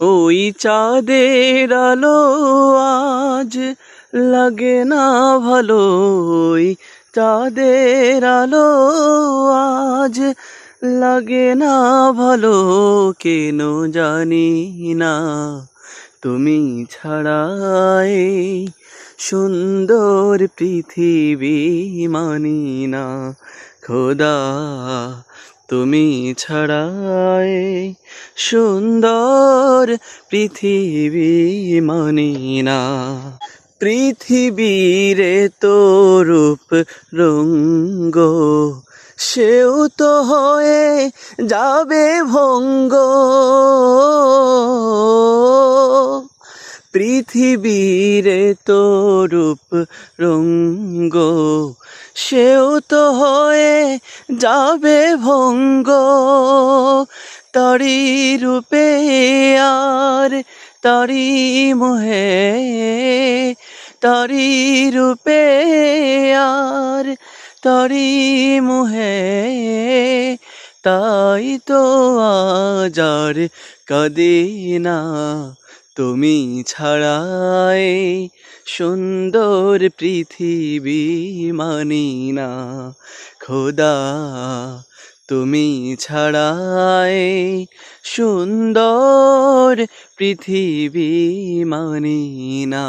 ওই চাঁদের আলো আজ লাগে না ভালো, ওই চাঁদের আলো আজ লাগে না ভালো, কেন জানি না তুমি ছাড়া এই সুন্দর পৃথিবী মানি না। খোদা তুমি ছাড়া এই সুন্দর পৃথিবী মানি না। পৃথিবীর তো রূপ রঙ্গ, সেও তো হয়ে যাবে ভঙ্গ। পৃথিবীর তো রূপ রঙ্গ, সেও তো হয়ে যাবে ভঙ্গ। তারি রূপে আর তারি মোহে, তারি রূপে আর তারি মোহে, তাই তো আজ আর কাঁদি না তুমি ছাড়া এই সুন্দর পৃথিবী মানি না। খোদা তুমি ছাড়া এই সুন্দর পৃথিবী মানি না।